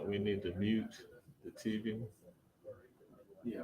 We need to mute the TV. Yeah.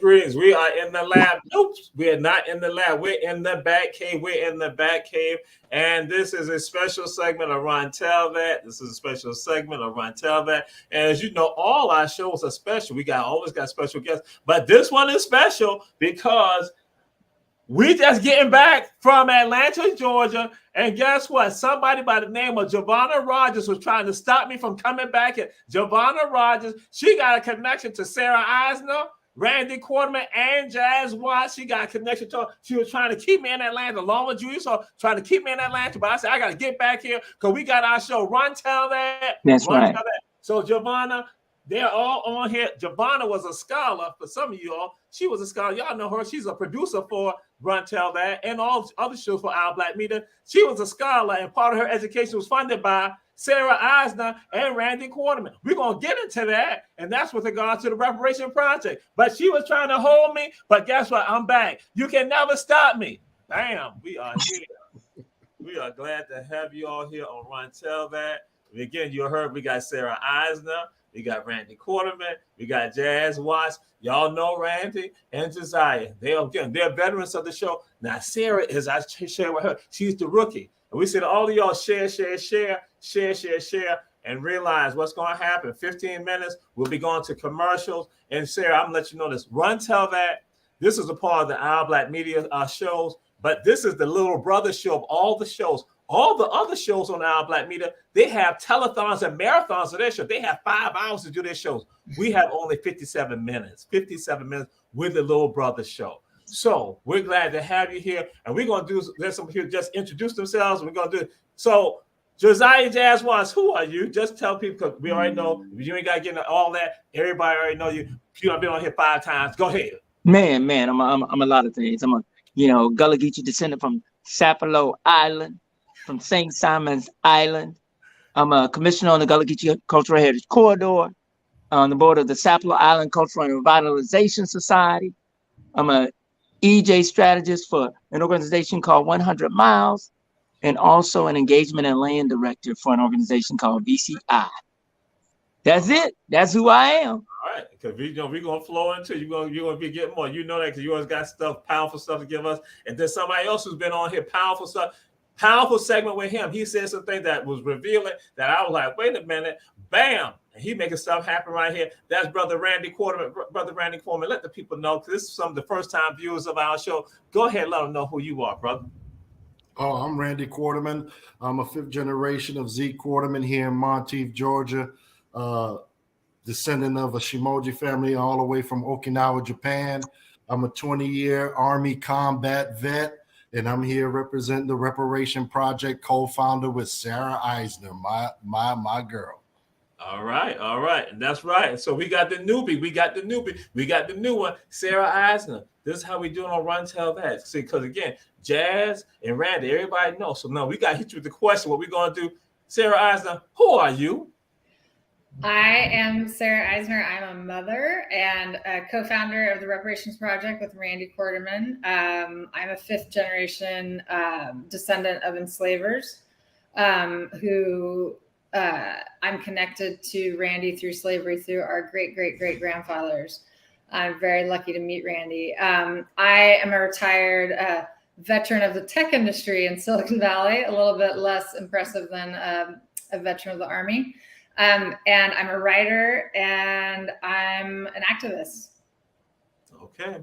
Greetings. We are in the lab. Nope, we are not in the lab. We're in the back cave. And this is a special segment of Ron Tell That. And as you know, all our shows are special. We always got special guests. But this one is special because we just getting back from Atlanta, Georgia. And guess what? Somebody by the name of Giovanna Rogers was trying to stop me from coming back here. Giovanna Rogers, she got a connection to Sarah Eisner, Randy Quarterman, and Jazz Watts. She got a connection to her. She was trying to keep me in Atlanta along with Julius, so trying to keep me in Atlanta. But I said, I got to get back here because we got our show. Ron Tell That. That's right. Tell That. So Giovanna, they're all on here. Giovanna was a scholar for some of you all. She was a scholar. Y'all know her. She's a producer for Run Tell That and all other shows for Our Black Media. She was a scholar, and part of her education was funded by Sarah Eisner and Randy Quarterman. We're going to get into that, and that's with regard to the Reparation Project. But she was trying to hold me, but guess what? I'm back. You can never stop me. Bam, we are here. We are glad to have you all here on Run Tell That. Again, you heard we got Sarah Eisner, we got Randy Quarterman, we got Jazz Watts. Y'all know Randy and Josiah. They're veterans of the show. Now, Sarah, as I share with her, she's the rookie. And we said all of y'all share, and realize what's going to happen. 15 minutes, we'll be going to commercials. And Sarah, I'm going to let you know this. Run Tell That. This is a part of the Our Black Media shows, but this is the little brother show of all the shows. All the other shows on Our Black Media, they have telethons and marathons of their show. They have 5 hours to do their shows. We have only 57 minutes with the little brother show. So we're glad to have you here. And we're going to do, there's some here just introduce themselves. We're going to do, so Josiah Jazz Watts, who are you? Just tell people, because we already know, you ain't got to get into all that. Everybody already know you. You've been on here 5 times. Go ahead. Man, I'm a lot of things. I'm a, Gullah Geechee descendant from Sapelo Island, from St. Simon's Island. I'm a commissioner on the Gullah Geechee Cultural Heritage Corridor, on the board of the Sapelo Island Cultural and Revitalization Society. I'm a EJ strategist for an organization called 100 Miles, and also an engagement and land director for an organization called VCI. That's it. That's who I am. All right, because we're gonna flow into you're gonna be getting more. You know that because you always got stuff, powerful stuff to give us. And then somebody else who's been on here, powerful stuff. Powerful segment with him. He said something that was revealing that I was like, wait a minute, bam. And he making stuff happen right here. That's Brother Randy Quarterman. Brother Randy Quarterman, let the people know, because this is some of the first-time viewers of our show. Go ahead, let them know who you are, brother. Oh, I'm Randy Quarterman. I'm a 5th generation of Zeke Quarterman here in Monteith, Georgia. Descendant of a Shimoji family all the way from Okinawa, Japan. I'm a 20-year Army combat vet. And I'm here representing the Reparation Project, co-founder with Sarah Eisner, my girl. All right. And that's right. So we got the newbie. We got the new one, Sarah Eisner. This is how we do it on Run Tell That. See, because again, Jazz and Randy, everybody knows. So no, we got to hit you with the question. What we going to do? Sarah Eisner, who are you? I am Sarah Eisner. I'm a mother and a co-founder of the Reparations Project with Randy Quarterman. I'm a fifth generation descendant of enslavers who I'm connected to Randy through slavery through our great grandfathers. I'm very lucky to meet Randy. I am a retired veteran of the tech industry in Silicon Valley, a little bit less impressive than a veteran of the Army. And I'm a writer and I'm an activist. Okay.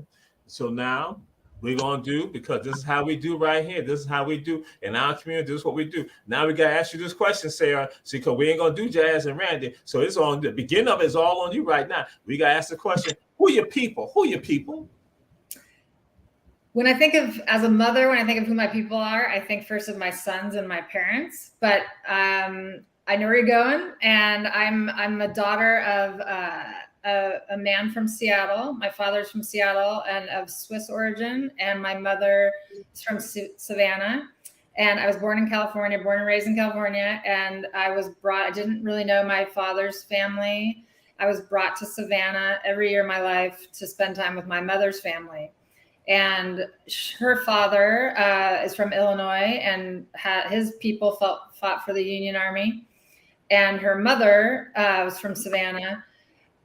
So now we're going to do, because this is how we do right here. This is how we do in our community. This is what we do. Now we got to ask you this question, Sarah. See, because we ain't going to do Jazz and Randy. So it's on the beginning of it is all on you right now. We got to ask the question, who are your people? Who are your people? When I think of, as a mother, when I think of who my people are, I think first of my sons and my parents. But I know where you're going, and I'm a daughter of a man from Seattle. My father's from Seattle and of Swiss origin, and my mother is from Savannah. And I was born in California, born and raised in California. And I was brought, I didn't really know my father's family. I was brought to Savannah every year of my life to spend time with my mother's family. And her father is from Illinois, and his people fought for the Union Army. And her mother was from Savannah,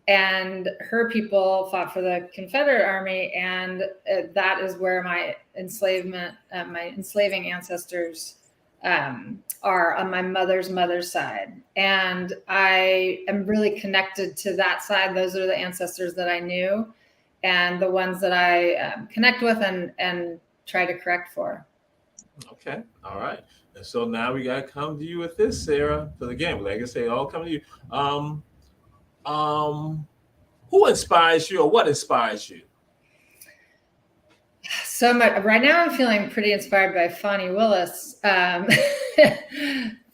and her people fought for the Confederate Army. And that is where my enslaving ancestors are on my mother's side. And I am really connected to that side. Those are the ancestors that I knew and the ones that I connect with and try to correct for. Okay. All right. And so now we got to come to you with this, Sarah. Because again, like I say, all come to you. Who inspires you, or what inspires you? So much. Right now, I'm feeling pretty inspired by Fonnie Willis,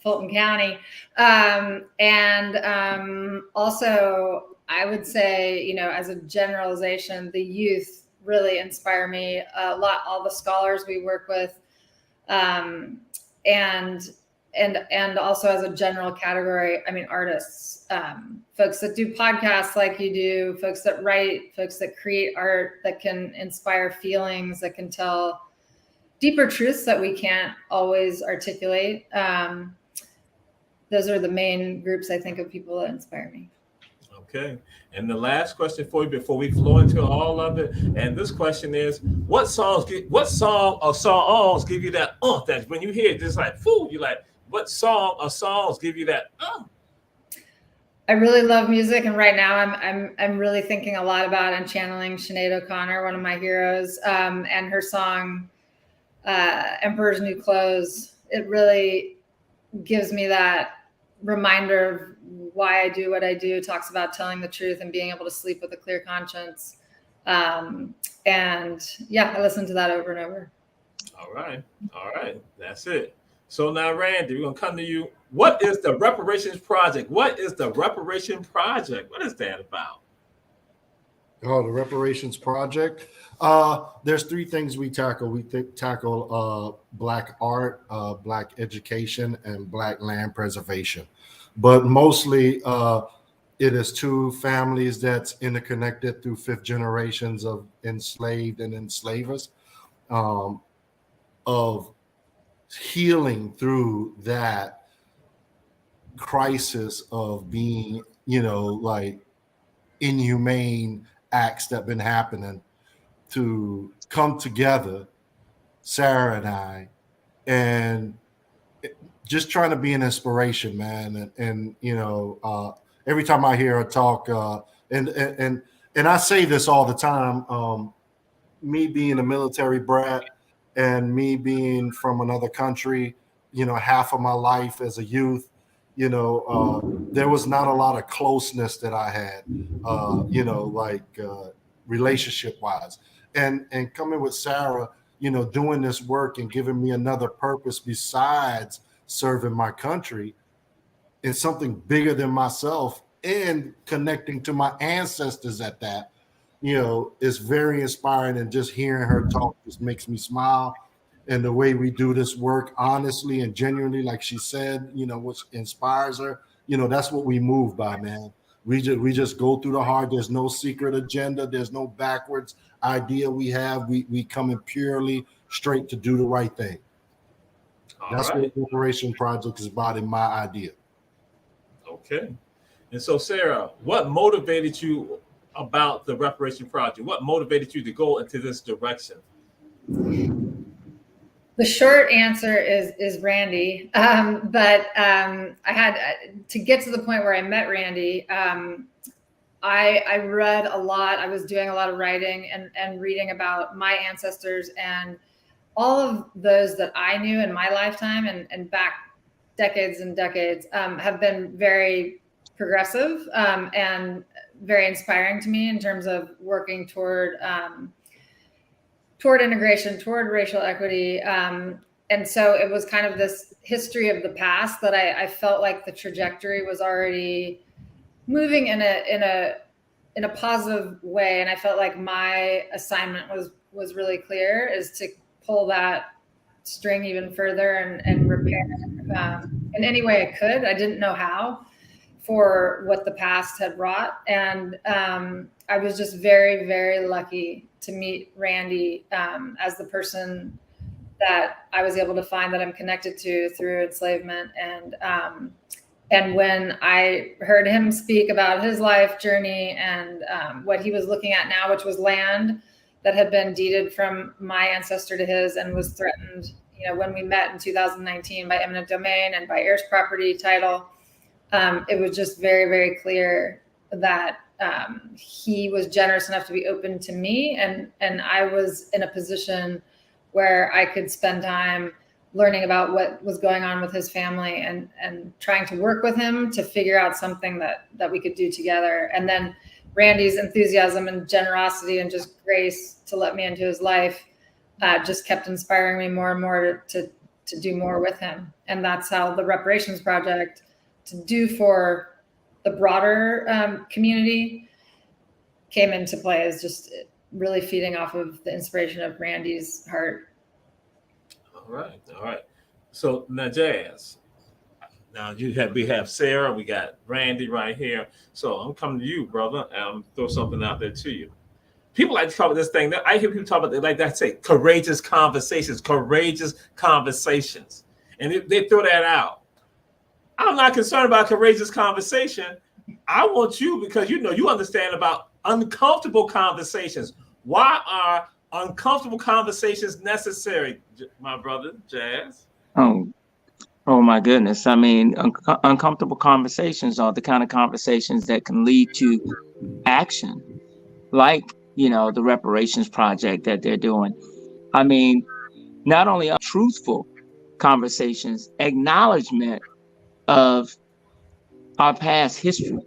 Fulton County, and also I would say, as a generalization, the youth really inspire me a lot. All the scholars we work with. And also as a general category, I mean, artists, folks that do podcasts like you do, folks that write, folks that create art that can inspire feelings, that can tell deeper truths that we can't always articulate. Those are the main groups I think of people that inspire me. Okay. And the last question for you before we flow into all of it. And this question is, what song or songs give you that that when you hear it, just like, fool, you like, what song or songs give you that I really love music, and right now I'm really thinking a lot about and channeling Sinead O'Connor, one of my heroes, and her song Emperor's New Clothes. It really gives me that reminder of why I do what I do. It talks about telling the truth and being able to sleep with a clear conscience. And yeah, I listen to that over and over. All right. That's it. So now, Randy, we're going to come to you. What is the Reparations Project? What is the Reparation Project? What is that about? Oh, the Reparations Project. There's three things we tackle. We tackle Black art, Black education, and Black land preservation. But mostly it is two families that's interconnected through fifth generations of enslaved and enslavers, of healing through that crisis of being, like inhumane acts that been happening, to come together, Sarah and I, and just trying to be an inspiration, man. And every time I hear her talk, and I say this all the time, me being a military brat and me being from another country, half of my life as a youth, there was not a lot of closeness that I had, relationship wise, and coming with Sarah, doing this work and giving me another purpose besides serving my country and something bigger than myself, and connecting to my ancestors at that. it's very inspiring, and just hearing her talk just makes me smile. And the way we do this work honestly and genuinely, like she said, which inspires her, that's what we move by, man. We just go through the heart. There's no secret agenda. There's no backwards idea we have. We come in purely straight to do the right thing. That's what the Reparation Project is about, in my idea. Okay. And so, Sarah, what motivated you about the Reparation Project? What motivated you to go into this direction? The short answer is Randy. But I had to get to the point where I met Randy. I read a lot. I was doing a lot of writing and reading about my ancestors, and all of those that I knew in my lifetime and back decades and decades have been very progressive and very inspiring to me in terms of working toward integration, toward racial equity. And so it was kind of this history of the past that I felt like the trajectory was already moving in a positive way. And I felt like my assignment was really clear, is to pull that string even further and repair in any way I could. I didn't know how, for what the past had wrought. And I was just very, very lucky to meet Randy as the person that I was able to find that I'm connected to through enslavement. And when I heard him speak about his life journey and what he was looking at now, which was land that had been deeded from my ancestor to his and was threatened, when we met in 2019 by eminent domain and by heirs property title, it was just very, very clear that he was generous enough to be open to me, and I was in a position where I could spend time learning about what was going on with his family and trying to work with him to figure out something that we could do together. And then Randy's enthusiasm and generosity and just grace to let me into his life just kept inspiring me more and more to do more with him. And that's how the Reparations Project, to do for the broader community, came into play, as just really feeding off of the inspiration of Randy's heart. All right. So now, Jazz, now we have Sarah, we got Randy right here. So I'm coming to you, brother, and throw something out there to you. People like to call it this thing. I hear people talk about it like that, say courageous conversations, and they throw that out. I'm not concerned about courageous conversation. I want you, because you understand about uncomfortable conversations. Why are uncomfortable conversations necessary, my brother, Jazz? Oh my goodness. I mean, uncomfortable conversations are the kind of conversations that can lead to action, like, the Reparations Project that they're doing. I mean, not only truthful conversations, acknowledgement of our past history,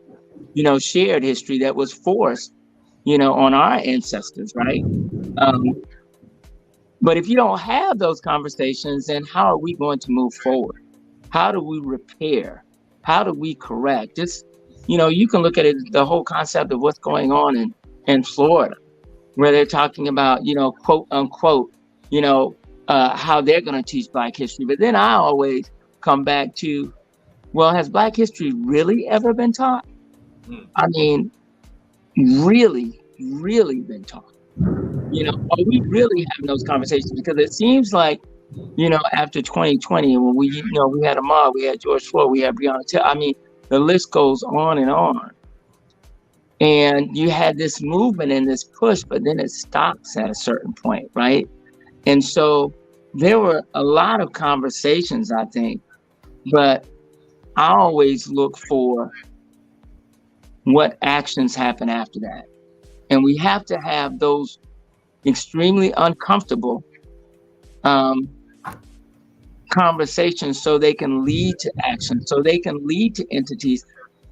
shared history that was forced, on our ancestors, right? But if you don't have those conversations, then how are we going to move forward? How do we repair? How do we correct? Just, you can look at it, the whole concept of what's going on in Florida, where they're talking about, quote unquote, how they're going to teach Black history. But then I always come back to, well, has Black history really ever been taught? I mean, really, really been taught? Are we really having those conversations? Because it seems like, after 2020, when we had Ahmaud, we had George Floyd, we had Breonna Taylor. I mean, the list goes on and on. And you had this movement and this push, but then it stops at a certain point, right? And so there were a lot of conversations, I think, but I always look for what actions happen after that. And we have to have those extremely uncomfortable conversations so they can lead to action, so they can lead to entities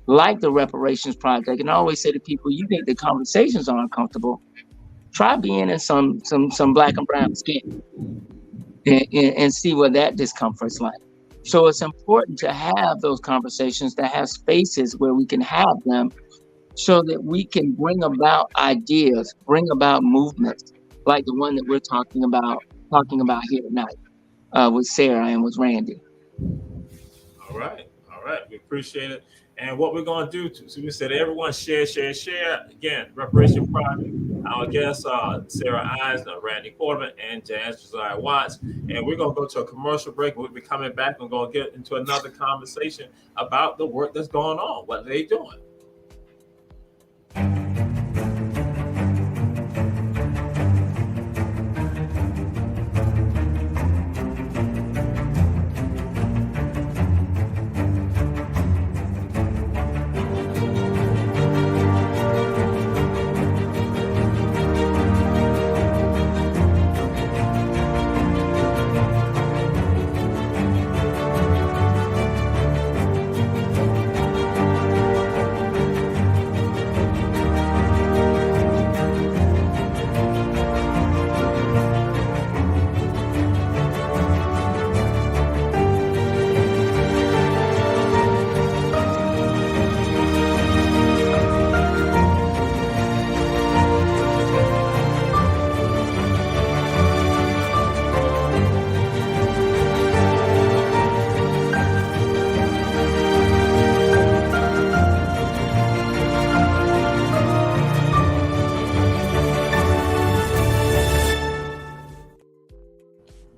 like the Reparations Project. And I always say to people, you think the conversations are uncomfortable, try being in some Black and brown skin and see what that discomfort's like. So it's important to have those conversations, to have spaces where we can have them, so that we can bring about ideas, bring about movements like the one that we're talking about here tonight with Sarah and with Randy. All right. We appreciate it. And what we're going to do, so we said everyone share. Again, Reparation Project. Our guests are Sarah Eisner, Randy Quarterman, and Jazz Josiah Watts. And we're going to go to a commercial break. We'll be coming back and going to get into another conversation about the work that's going on. What are they doing?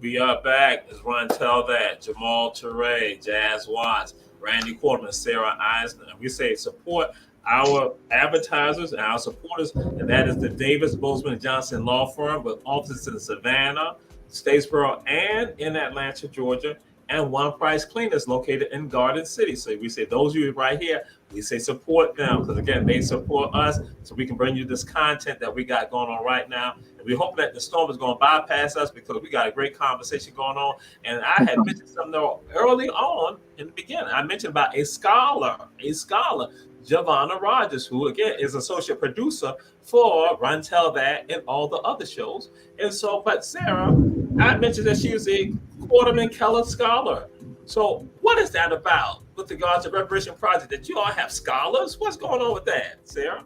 We are back. As Ron tell that, Jamal Toure, Jazz Watts, Randy Quarterman, Sarah Eisner. We say support our advertisers and our supporters, and that is the Davis, Bozeman, and Johnson Law Firm with offices in Savannah, Statesboro, and in Atlanta, Georgia, and One Price Cleaners located in Garden City. So we say those of you right here, we say support them because again, they support us so we can bring you this content that we got going on right now. And we hope that the storm is going to bypass us because we got a great conversation going on. And I had mentioned something early on in the beginning. I mentioned about a scholar, Giovanna Rogers, who again is associate producer for Run Tell That and all the other shows. And so, but Sarah, I mentioned that she was a Quarterman Keller Scholar. So what is that about with regards to Reparation Project that you all have scholars? What's going on with that, Sarah?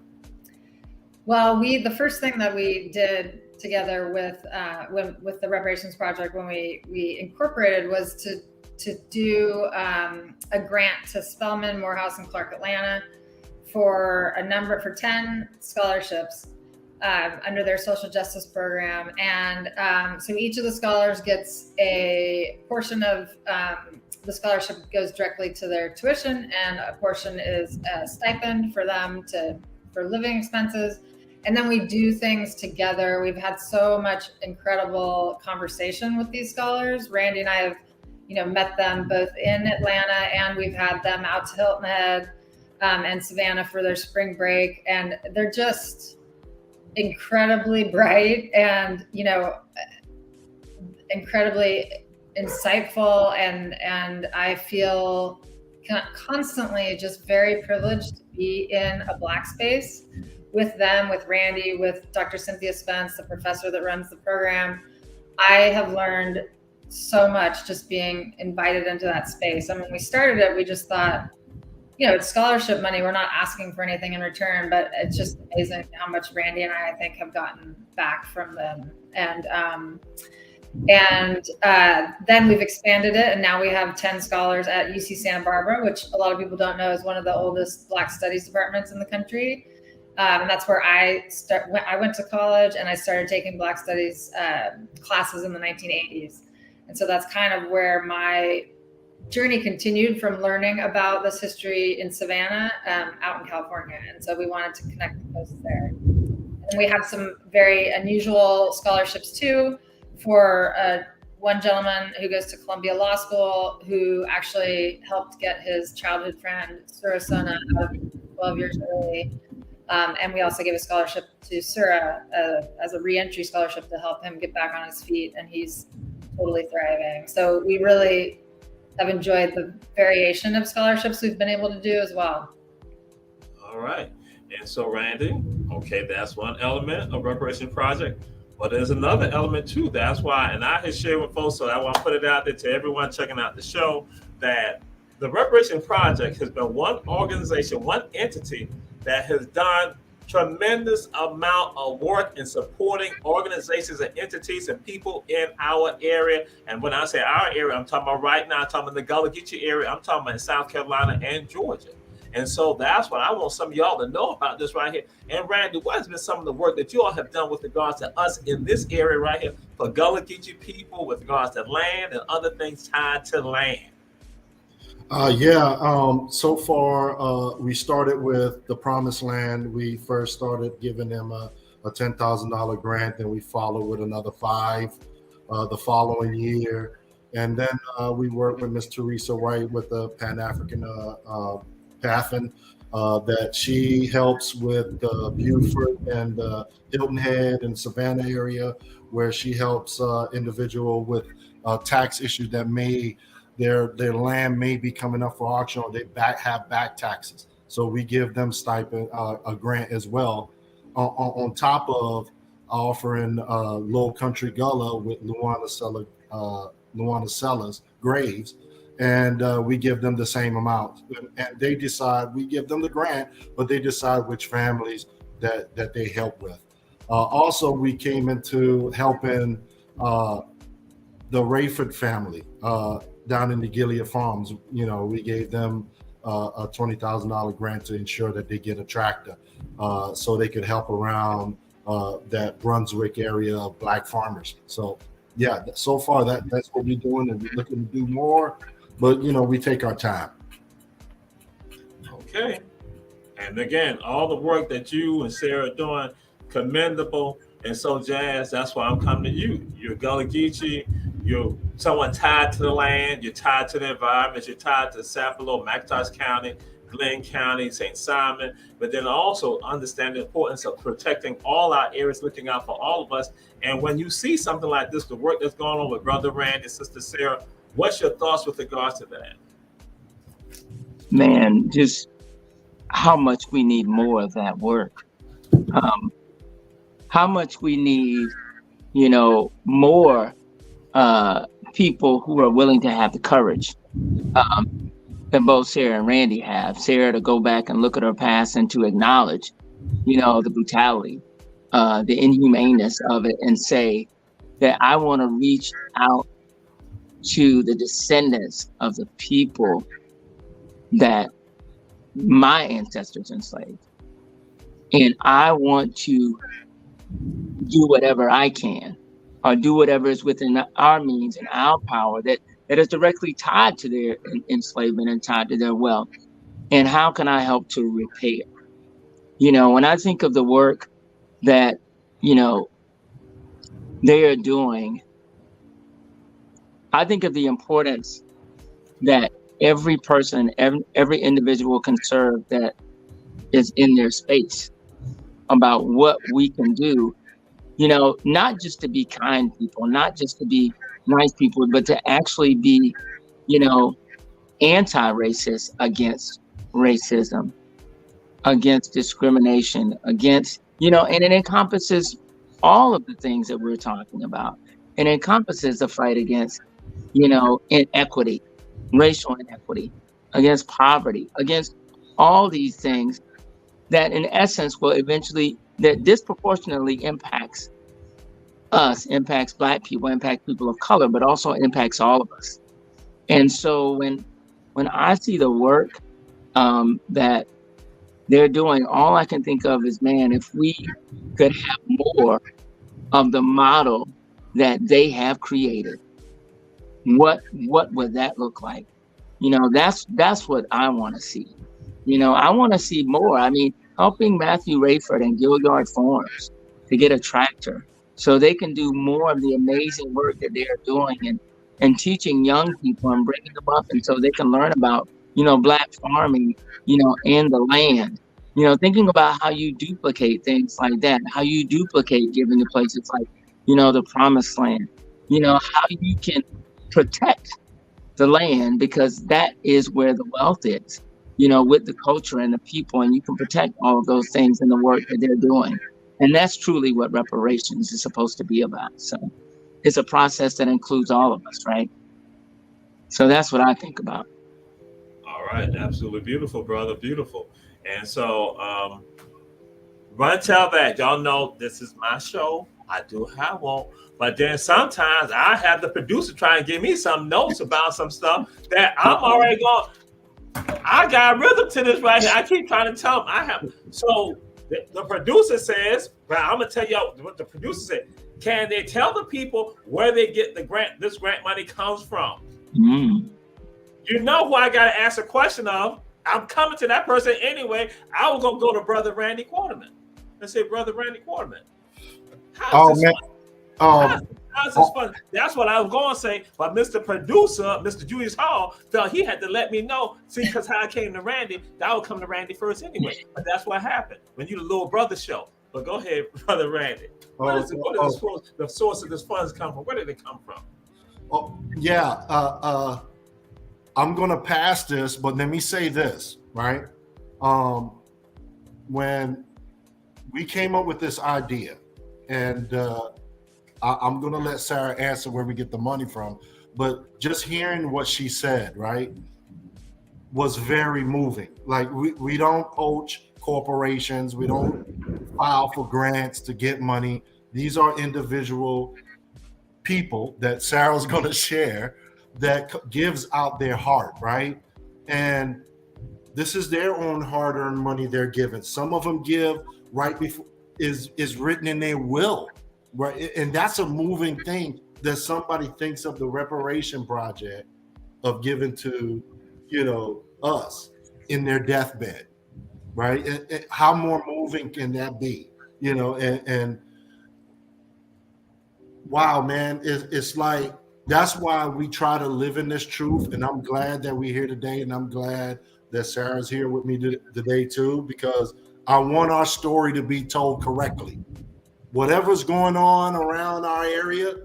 Well, the first thing that we did together with the Reparations Project when we incorporated was to do a grant to Spelman, Morehouse, and Clark Atlanta for 10 scholarships under their social justice program. And so each of the scholars gets a portion of the scholarship goes directly to their tuition, and a portion is a stipend for them for living expenses. And then we do things together. We've had so much incredible conversation with these scholars. Randy and I have, met them both in Atlanta, and we've had them out to Hilton Head and Savannah for their spring break. And they're just incredibly bright and, incredibly insightful. And I feel constantly just very privileged to be in a Black space with them, with Randy, with Dr. Cynthia Spence, the professor that runs the program. I have learned so much just being invited into that space. I mean, when we started it, we just thought, it's scholarship money. We're not asking for anything in return, but it's just amazing how much Randy and I think, have gotten back from them. And then we've expanded it, and now we have 10 scholars at UC Santa Barbara, which a lot of people don't know is one of the oldest Black Studies departments in the country. And that's where I went to college, and I started taking Black Studies classes in the 1980s. And so that's kind of where my journey continued, from learning about this history in Savannah out in California. And so we wanted to connect the coasts there. And we have some very unusual scholarships too, for one gentleman who goes to Columbia Law School, who actually helped get his childhood friend Sura Sona out of 12 years early. And we also gave a scholarship to Sura as a reentry scholarship to help him get back on his feet, and he's totally thriving. So we really have enjoyed the variation of scholarships we've been able to do as well. All right. And so, Randy, okay, that's one element of Reparation Project. But there's another element too. That's why, and I had shared with folks, so I want to put it out there to everyone checking out the show, that the Reparation Project has been one organization, one entity that has done tremendous amount of work in supporting organizations and entities and people in our area. And when I say our area, I'm talking about right now, I'm talking about the Gullah Geechee area, I'm talking about in South Carolina and Georgia. And so that's what I want some of y'all to know about this right here. And Randy, what has been some of the work that you all have done with regards to us in this area right here for Gullah Geechee people with regards to land and other things tied to land? So far, we started with the Promised Land. We first started giving them a $10,000 grant, and we followed with another $5 the following year. And then we worked with Miss Teresa White with the Pan-African Pathin that she helps with Beaufort and Hilton Head and Savannah area, where she helps individual with tax issues that may their land may be coming up for auction, or they have back taxes. So we give them stipend, a grant as well, on top of offering Low Country Gullah with Luana Sellers graves, and we give them the same amount. And they decide, we give them the grant, but they decide which families that they help with. Also, we came into helping the Rayford family down in the Gilead Farms. We gave them a $20,000 grant to ensure that they get a tractor, so they could help around that Brunswick area of Black farmers. So yeah, so far that's what we're doing, and we're looking to do more, but we take our time. Okay. And again, all the work that you and Sarah are doing, commendable. And so, Jazz, that's why I'm coming to you. You're Gullah Geechee. You're someone tied to the land. You're tied to the environment. You're tied to Sapelo, McIntosh County, Glenn County, St. Simon. But then also understand the importance of protecting all our areas, looking out for all of us. And when you see something like this, the work that's going on with Brother Randy, Sister Sarah, what's your thoughts with regards to that? Man, just how much we need more of that work. How much we need, more people who are willing to have the courage that both Sarah and Randy have. Sarah to go back and look at her past and to acknowledge, the brutality, the inhumaneness of it, and say that I want to reach out to the descendants of the people that my ancestors enslaved. And I want to do whatever I can, or do whatever is within our means and our power that is directly tied to their enslavement and tied to their wealth. And how can I help to repair? When I think of the work that, they are doing, I think of the importance that every person, every individual can serve that is in their space, about what we can do, not just to be kind people, not just to be nice people, but to actually be, anti-racist against racism, against discrimination, against, and it encompasses all of the things that we're talking about. It encompasses the fight against, inequity, racial inequity, against poverty, against all these things that in essence will eventually, that disproportionately impacts us, impacts Black people, impacts people of color, but also impacts all of us. And so when I see the work that they're doing, all I can think of is, man, if we could have more of the model that they have created, what would that look like? That's what I want to see. I want to see more. I mean, helping Matthew Rayford and Gilliard Farms to get a tractor so they can do more of the amazing work that they're doing, and teaching young people and bringing them up, and so they can learn about, Black farming, and the land. Thinking about how you duplicate things like that, how you duplicate giving to places like, the Promised Land, how you can protect the land, because that is where the wealth is, with the culture and the people, and you can protect all of those things in the work that they're doing. And that's truly what reparations is supposed to be about. So it's a process that includes all of us, right? So that's what I think about. All right, absolutely beautiful, brother, beautiful. And so Run Tell That, y'all know this is my show. I do have one. But then sometimes I have the producer try and give me some notes about some stuff that I'm already going. I got rhythm to this right here. I keep trying to tell them I have. So the producer says, well, I'm gonna tell you what the producer said. Can they tell the people where they get the grant? This grant money comes from. Mm. You know who I gotta ask a question of. I'm coming to that person anyway. I was gonna go to Brother Randy Quarterman and say, Brother Randy Quarterman, how's this fun? How's this fun? That's what I was going to say. But Mr. Producer, Mr. Julius Hall, felt he had to let me know. See, because how I came to Randy, that would come to Randy first anyway. But that's what happened when you the little brother show. But go ahead, Brother Randy. What is the source of this funds come from? Where did it come from? Oh, yeah. I'm going to pass this, but let me say this, right? When we came up with this idea, and I'm going to let Sarah answer where we get the money from, but just hearing what she said, right, was very moving. Like, we don't poach corporations. We don't file for grants to get money. These are individual people that Sarah's going to share that gives out their heart, right? And this is their own hard-earned money they're giving. Some of them give right before is written in their will, right? And that's a moving thing that somebody thinks of the reparation project of giving to, us in their deathbed, right? And how more moving can that be? And wow, man, it's like, that's why we try to live in this truth. And I'm glad that we're here today. And I'm glad that Sarah's here with me today too, because I want our story to be told correctly. Whatever's going on around our area,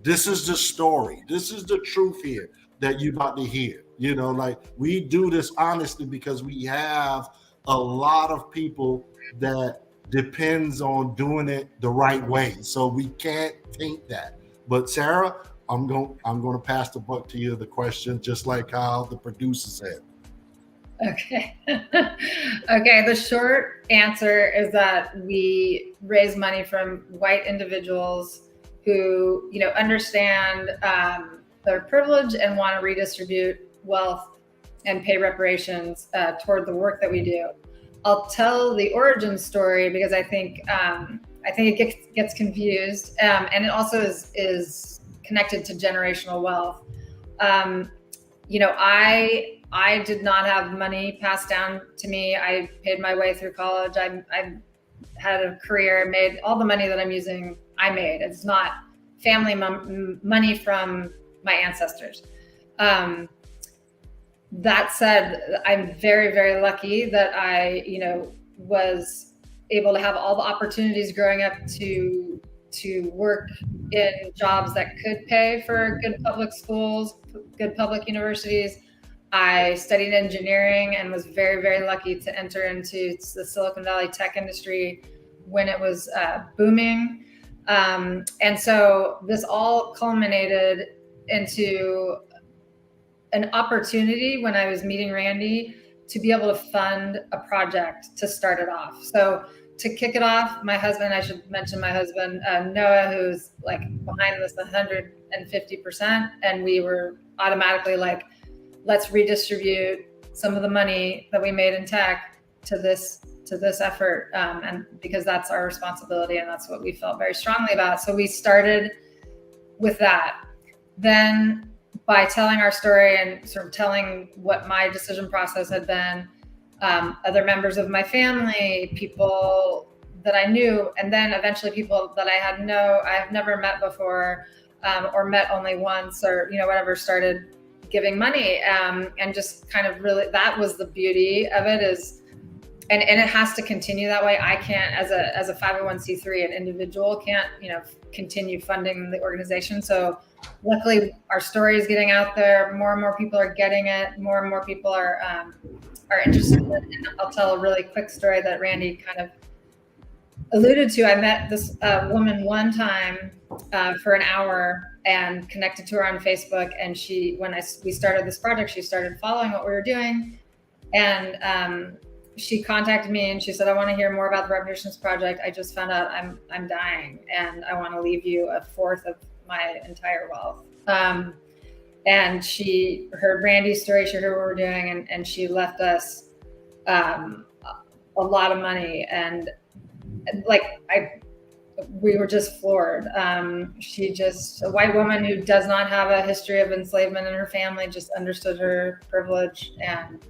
this is the story. This is the truth here that you're about to hear. Like, we do this honestly because we have a lot of people that depends on doing it the right way. So we can't taint that. But Sarah, I'm going to pass the buck to you, the question, just like how the producer said. Okay. Okay. The short answer is that we raise money from white individuals who, understand their privilege and want to redistribute wealth and pay reparations toward the work that we do. I'll tell the origin story because I think it gets confused, and it also is connected to generational wealth. I did not have money passed down to me. I paid my way through college. I had a career, made all the money that I'm using. I made. It's not family money from my ancestors. That said, I'm very, very lucky that I, was able to have all the opportunities growing up to work in jobs that could pay for good public schools, good public universities. I studied engineering and was very, very lucky to enter into the Silicon Valley tech industry when it was booming. And so this all culminated into an opportunity when I was meeting Randy to be able to fund a project to start it off. So to kick it off, my husband, I should mention my husband, Noah, who's like behind this 150%. And we were automatically like, let's redistribute some of the money that we made in tech to this effort. And because that's our responsibility and that's what we felt very strongly about. So we started with that. Then by telling our story and sort of telling what my decision process had been, other members of my family, people that I knew, and then eventually people that I've never met before, or met only once, or whatever, started giving money, and just kind of really, that was the beauty of it is, and it has to continue that way. I can't, as a 501c3, an individual can't, continue funding the organization. So luckily our story is getting out there. More and more people are getting it. More and more people are interested in it. And I'll tell a really quick story that Randy kind of alluded to. I met this woman one time for an hour and connected to her on Facebook. And we started this project, she started following what we were doing. And she contacted me and she said, I want to hear more about the Reparations Project. I just found out I'm dying and I want to leave you a fourth of my entire wealth. And she heard Randy's story, she heard what we're doing, and she left us a lot of money. And we were just floored. She just, a white woman who does not have a history of enslavement in her family, just understood her privilege and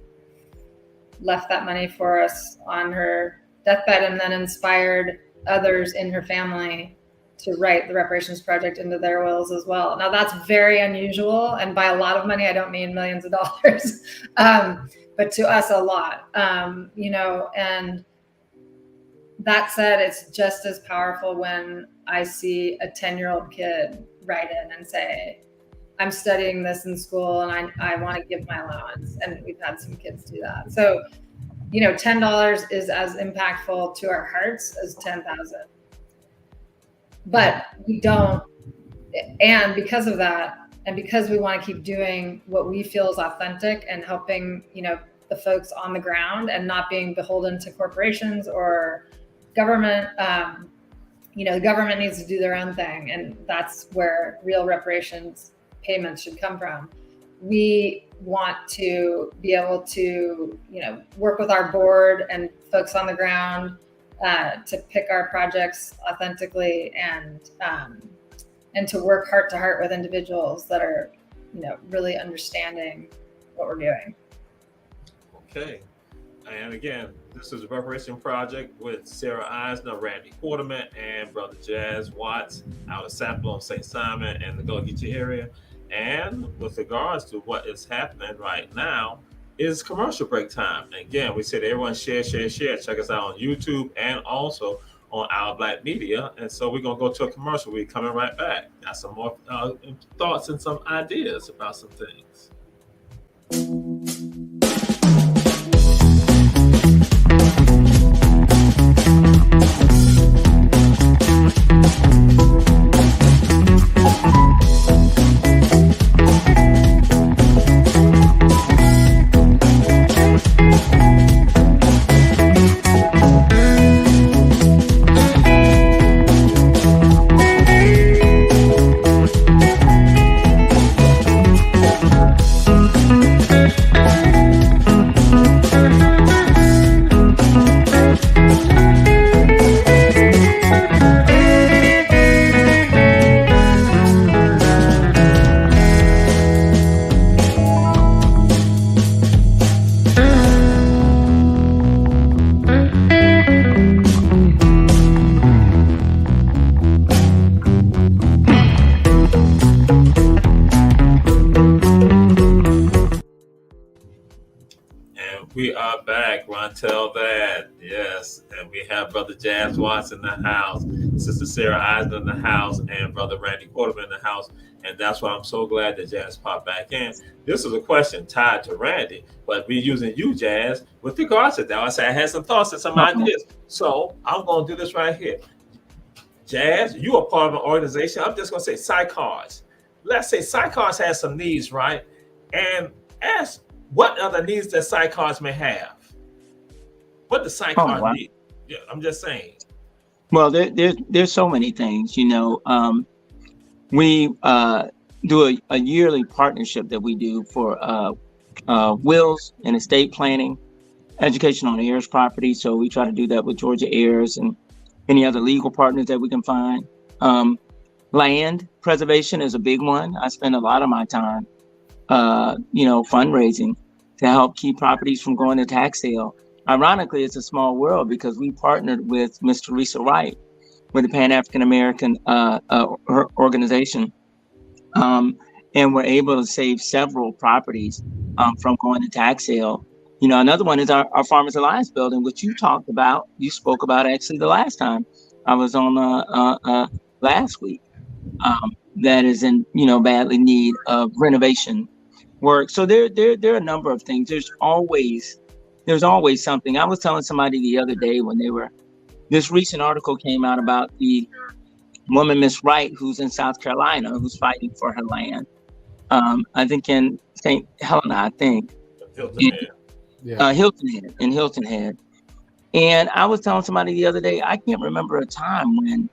left that money for us on her deathbed, and then inspired others in her family to write the Reparations Project into their wills as well. Now that's very unusual. And by a lot of money, I don't mean millions of dollars, but to us, a lot, and that said, it's just as powerful when I see a 10-year-old kid write in and say, I'm studying this in school and I want to give my allowance. And we've had some kids do that. So, $10 is as impactful to our hearts as 10,000. But we don't, and because of that, and because we want to keep doing what we feel is authentic and helping, the folks on the ground and not being beholden to corporations or government, the government needs to do their own thing. And that's where real reparations payments should come from. We want to be able to, work with our board and folks on the ground to pick our projects authentically and to work heart to heart with individuals that are, really understanding what we're doing. Okay. And again, this is a Reparation Project with Sarah Eisner, Randy Quarterman, and Brother Jazz Watts out of Sapelo, St. Simon, and the Gullah Geechee area. And with regards to what is happening right now, is commercial break time. And again, we said everyone share. Check us out on YouTube and also on Our Black Media. And so we're going to go to a commercial. We're coming right back. Got some more thoughts and some ideas about some things. We are back, Rontel That. Yes. And we have Brother Jazz Watts in the house, Sister Sarah Eisner in the house, and Brother Randy Quarterman in the house. And that's why I'm so glad that Jazz popped back in. This is a question tied to Randy, but we're using you, Jazz, with regards to that. I said I had some thoughts and some ideas. So I'm going to do this right here. Jazz, you are part of an organization. I'm just going to say SICARS. Let's say SICARS has some needs, right? And ask, what other needs that SICARS may have? What does SICARS need? Yeah, I'm just saying. Well, there's so many things, We do a yearly partnership that we do for wills and estate planning, education on heirs property. So we try to do that with Georgia Heirs and any other legal partners that we can find. Land preservation is a big one. I spend a lot of my time fundraising to help keep properties from going to tax sale. Ironically, it's a small world because we partnered with Miss Teresa Wright with the Pan-African American organization, and we're able to save several properties from going to tax sale. Another one is our Farmers Alliance building, which you spoke about actually the last time I was on last week. That is in badly need of renovation work. So there are a number of things. There's always something. I was telling somebody the other day when this recent article came out about the woman, Miss Wright, who's in South Carolina, who's fighting for her land. I think in St. Helena, Hilton Head. And I was telling somebody the other day, I can't remember a time when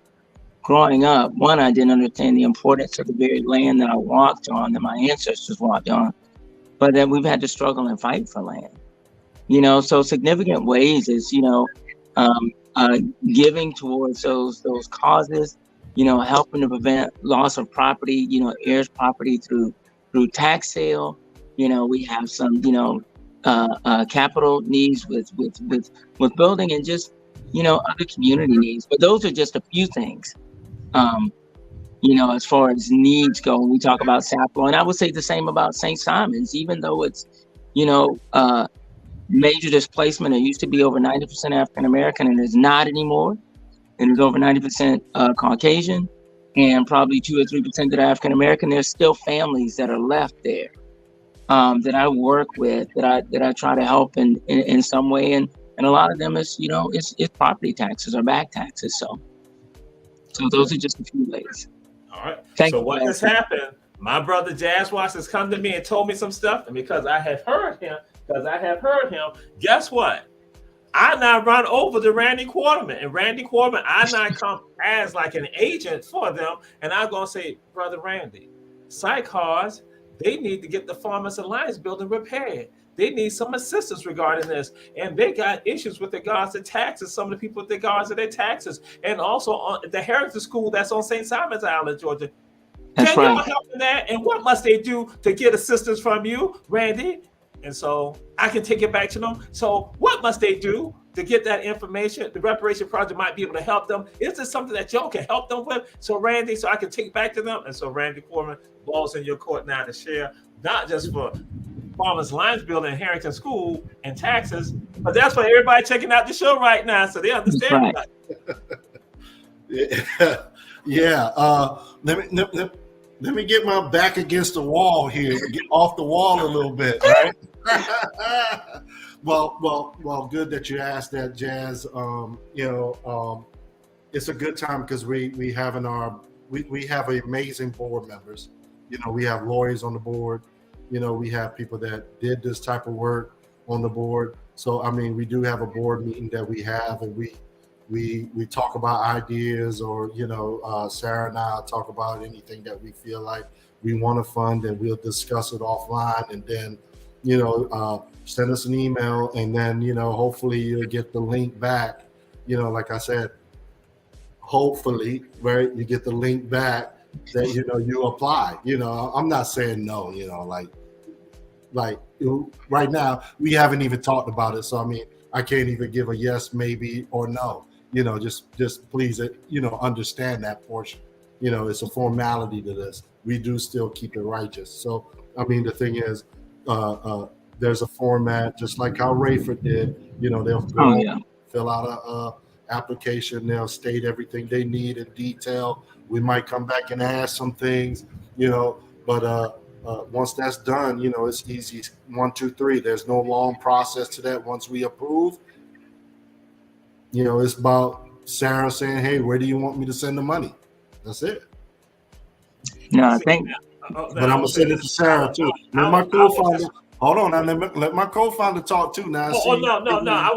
growing up, one, I didn't understand the importance of the very land that I walked on, that my ancestors walked on, but then we've had to struggle and fight for land. So significant ways is, giving towards those causes, helping to prevent loss of property, heirs property through tax sale. We have some, capital needs with building and just, other community needs. But those are just a few things, as far as needs go when we talk about Sapelo. And I would say the same about St. Simon's, even though it's, major displacement. It used to be over 90% African American, and it's not anymore. And it's over 90% Caucasian, and probably 2 or 3% that are African American. There's still families that are left there that I work with, that I try to help in some way, and a lot of them is it's property taxes or back taxes. So those are just a few ways. All right. So what has happened? My brother Jazz Watts has come to me and told me some stuff, and because I have heard him, guess what? I now run over to Randy Quarterman, and Randy Quarterman, I now come as like an agent for them, and I'm gonna say, Brother Randy, Sycars, they need to get the Farmers Alliance building repaired. They need some assistance regarding this, and they got issues with regards to taxes. Some of the people with regards to their taxes, and also on the Heritage School that's on St. Simon's Island, Georgia. Can y'all help in that? And what must they do to get assistance from you, Randy? And so I can take it back to them. So what must they do to get that information? The Reparation Project might be able to help them. Is this something that y'all can help them with? So Randy, so I can take it back to them. And so Randy Foreman, balls in your court now to share, not just for Farmers Alliance building, Harrington School, and taxes, but that's for everybody checking out the show right now, so they understand. Let me get my back against the wall here, get off the wall a little bit, right? Well, good that you asked that, Jazz. It's a good time because we have amazing board members. We have lawyers on the board. We have people that did this type of work on the board. So, I mean, we do have a board meeting that we have, and we talk about ideas, or, Sarah and I talk about anything that we feel like we want to fund, and we'll discuss it offline, and then, send us an email, and then, hopefully you'll get the link back. Like I said, hopefully, right, you get the link back that, you apply. I'm not saying no, like right now, we haven't even talked about it. So, I mean, I can't even give a yes, maybe, or no. Just please, understand that portion. It's a formality to this. We do still keep it righteous. So, I mean, the thing is, there's a format, just like how Rayford did. They'll fill out a application. They'll state everything they need in detail. We might come back and add some things, but once that's done, it's easy. 1, 2, 3. There's no long process to that. Once we approve, it's about Sarah saying, "Hey, where do you want me to send the money?" That's it. No, I think. But I'm gonna send it to Sarah too. Let my co-founder. Hold on, now let my co-founder talk too. Now, no. I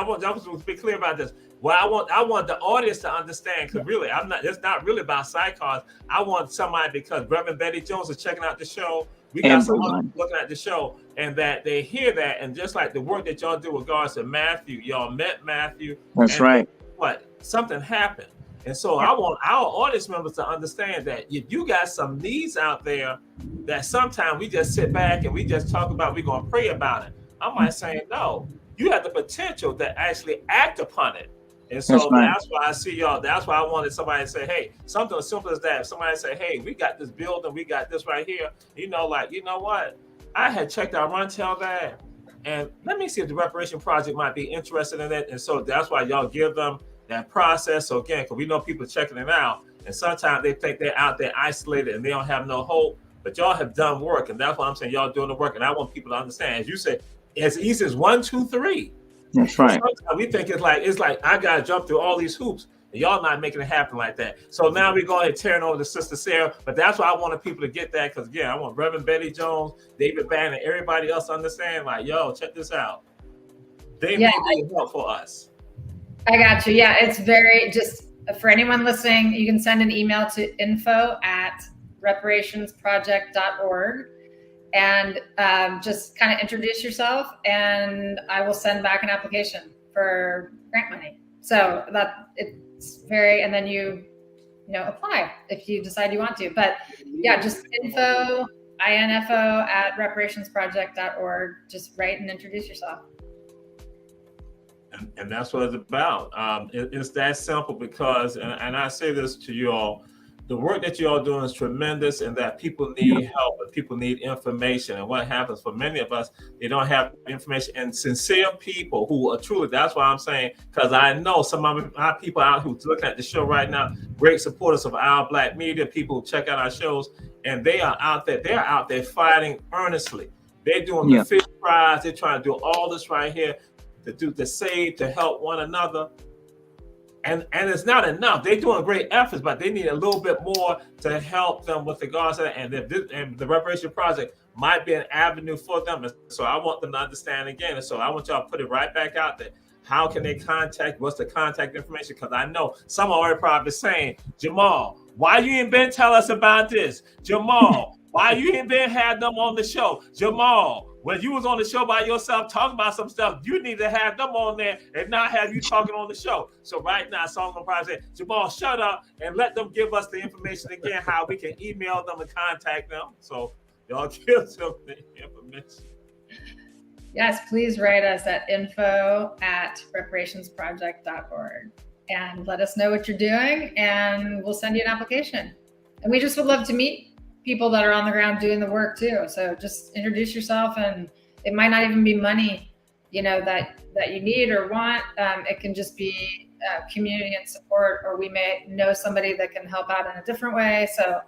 want to be clear about this. Well, I want the audience to understand, because really, it's not really about Sycars. I want somebody, because Reverend Betty Jones is checking out the show. We got someone looking at the show, and that they hear that, and just like the work that y'all do with regards to Matthew, y'all met Matthew. That's right. What? Something happened. And so I want our audience members to understand that if you got some needs out there that sometimes we just sit back and we just talk about, we're going to pray about it. I might say, no, you have the potential to actually act upon it. And so that's why I see y'all. That's why I wanted somebody to say, hey, something as simple as that. If somebody say, hey, we got this building, we got this right here. You know what? I had checked out Runtel that, and let me see if the Reparation Project might be interested in it. And so that's why y'all give them that process. So again, because we know people checking it out, and sometimes they think they're out there isolated and they don't have no hope. But y'all have done work, and that's why I'm saying y'all doing the work. And I want people to understand, as you said, as easy as 1, 2, 3. That's right. Sometimes we think it's like I gotta jump through all these hoops. And y'all not making it happen like that. So now we go ahead and turn over to Sister Sarah. But that's why I wanted people to get that, because again, I want Reverend Betty Jones, David Bannon, and everybody else to understand, like, yo, check this out. They may be help for us. I got you. Yeah, it's very, just for anyone listening, you can send an email to info@reparationsproject.org and just kind of introduce yourself, and I will send back an application for grant money. So that it's very, and then you apply if you decide you want to. But yeah, just info@reparationsproject.org. Just write and introduce yourself. And that's what it's about. It's that simple, because, and I say this to you all, the work that you all doing is tremendous, and that people need help and people need information. And what happens for many of us, they don't have information, and sincere people who are truly, that's why I'm saying, because I know some of my people out who's looking at the show right now, great supporters of our Black media, people who check out our shows, and they're out there fighting earnestly. They're doing the fish fries, they're trying to do all this right here to save, to help one another. And it's not enough. They're doing great efforts, but they need a little bit more to help them with regards to that. And the Reparation Project might be an avenue for them. And so I want them to understand again. And so I want y'all to put it right back out there. How can they contact? What's the contact information? Because I know some are already probably saying, Jamal, why you ain't been tell us about this? Jamal, why you ain't been had them on the show? Jamal, when you was on the show by yourself talking about some stuff, you need to have them on there and not have you talking on the show. So right now, I'm gonna probably say, Jamal, shut up and let them give us the information again, how we can email them and contact them. So y'all give them the information. Yes, please write us at info@reparationsproject.org and let us know what you're doing, and we'll send you an application. And we just would love to meet people that are on the ground doing the work too. So just introduce yourself, and it might not even be money, that you need or want. It can just be community and support, or we may know somebody that can help out in a different way. So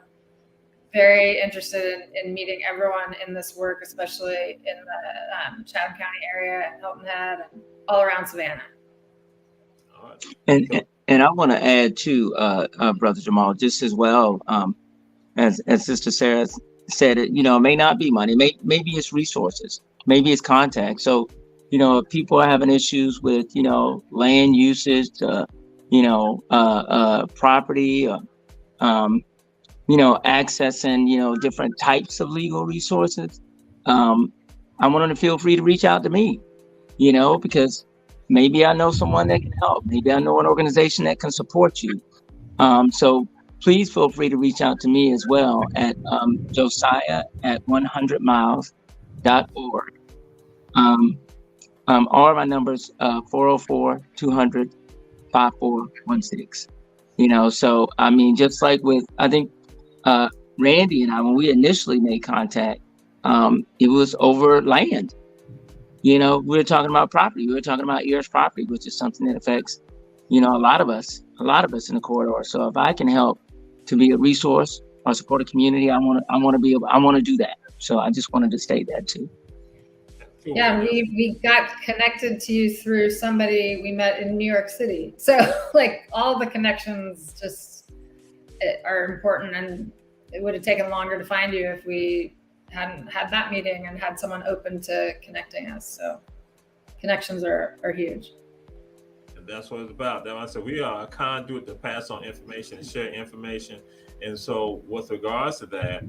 very interested in meeting everyone in this work, especially in the Chatham County area, Hilton Head, and all around Savannah. All right. And I want to add too, Brother Jamal, just as well, as Sister Sarah said, it may not be money, maybe it's resources, maybe it's contact. So if people are having issues with land usage, property, accessing different types of legal resources, I want them to feel free to reach out to me, because maybe I know someone that can help, maybe I know an organization that can support you. So please feel free to reach out to me as well at josiah@100miles.org. Or my number's 404-200-5416. So I mean, just like with, I think Randy and I, when we initially made contact, it was over land. We were talking about property. We were talking about ERS property, which is something that affects a lot of us in the corridor. So if I can help to be a resource or support a community, I want to do that. So I just wanted to state that too. Yeah, we got connected to you through somebody we met in New York City. So like all the connections just are important, and it would have taken longer to find you if we hadn't had that meeting and had someone open to connecting us. So connections are huge. That's what it's about. That's why I said we are a conduit to pass on information and share information. And so with regards to that,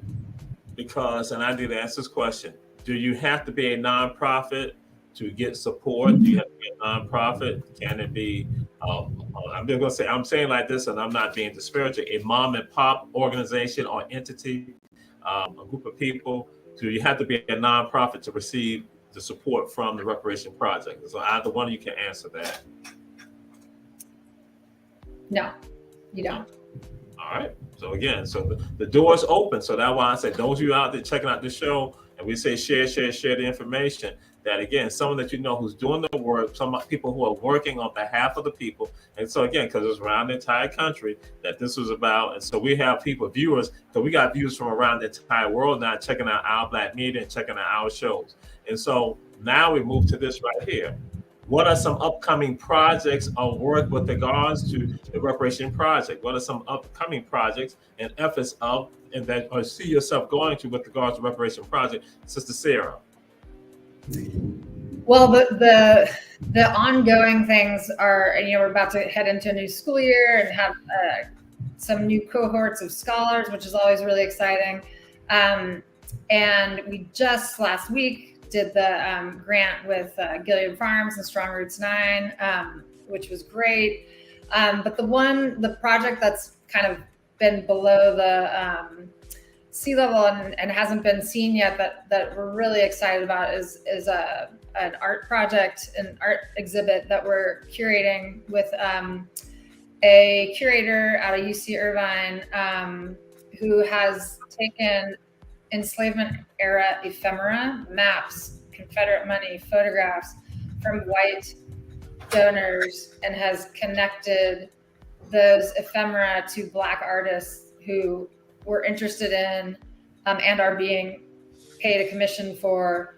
and I did ask this question, do you have to be a nonprofit to get support? Do you have to be a nonprofit? Can it be, I'm saying like this, and I'm not being disparaging, a mom and pop organization or entity, a group of people? Do you have to be a nonprofit to receive the support from the Reparation Project? So either one of you can answer that. No, you don't. All right. So again, the door's open. So that's why I said those of you out there checking out the show, and we say share the information. That again, someone that who's doing the work, some people who are working on behalf of the people. And so again, because it's around the entire country that this was about. And so we have viewers, because we got viewers from around the entire world now checking out our Black media and checking out our shows. And so now we move to this right here. What are some upcoming projects or work with regards to the reparation project? What are some upcoming projects and efforts of and that or see yourself going to with regards to reparation project, Sister Sarah? Well, the ongoing things are, we're about to head into a new school year and have some new cohorts of scholars, which is always really exciting. And we just last week did the grant with Gilead Farms and Strong Roots 9, which was great. But the project that's kind of been below the sea level and hasn't been seen yet that we're really excited about is an art project, an art exhibit that we're curating with a curator out of UC Irvine who has taken enslavement era ephemera, maps, Confederate money, photographs from white donors and has connected those ephemera to Black artists who were interested in and are being paid a commission for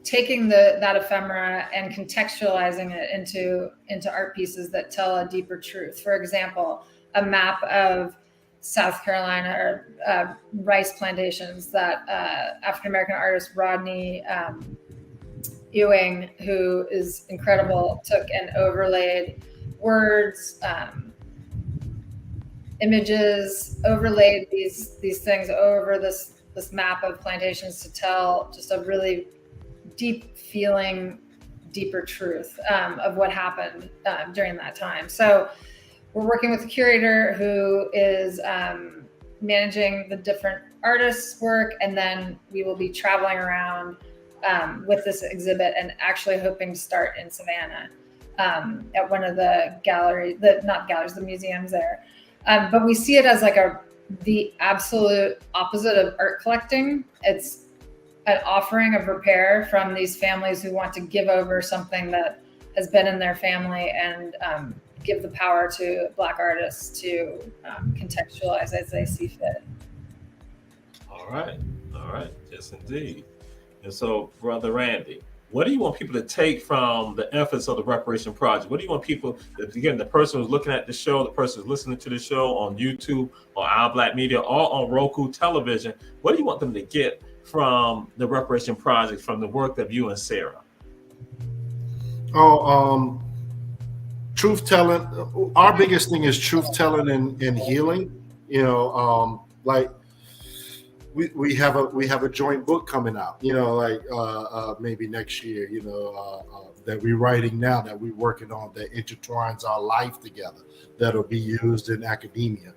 taking that ephemera and contextualizing it into art pieces that tell a deeper truth. For example, a map of South Carolina or rice plantations that African American artist Rodney Ewing, who is incredible, took and overlaid words, images, overlaid these things over this map of plantations to tell just a really deep feeling, deeper truth of what happened during that time. So we're working with a curator who is managing the different artists' work, and then we will be traveling around with this exhibit and actually hoping to start in Savannah at one of the the museums there. But we see it as like the absolute opposite of art collecting. It's an offering of repair from these families who want to give over something that has been in their family and give the power to Black artists to contextualize as they see fit. All right, yes indeed. And so, Brother Randy, what do you want people to take from the efforts of the Reparation Project? What do you want people, again, the person who's looking at the show, the person who's listening to the show on YouTube or Our Black Media or on Roku television, what do you want them to get from the Reparation Project, from the work of you and Sarah? Truth telling. Our biggest thing is truth telling and healing. Like we have a joint book coming out. Maybe next year. That we're writing now, that we're working on, that intertwines our life together. That'll be used in academia.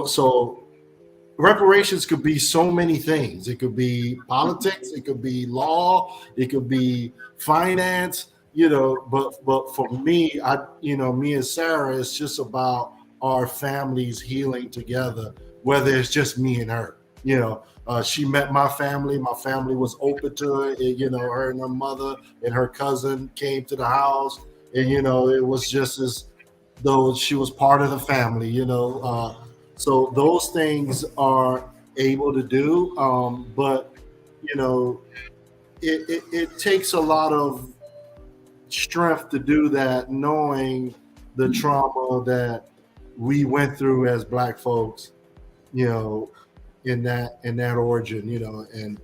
So reparations could be so many things. It could be politics. It could be law. It could be finance. But for me, me and Sarah, it's just about our families healing together, whether it's just me and her. She met my family was open to it. Her and her mother and her cousin came to the house, and it was just as though she was part of the family. So those things are able to do, but it takes a lot of strength to do that, knowing the trauma that we went through as Black folks, in that origin,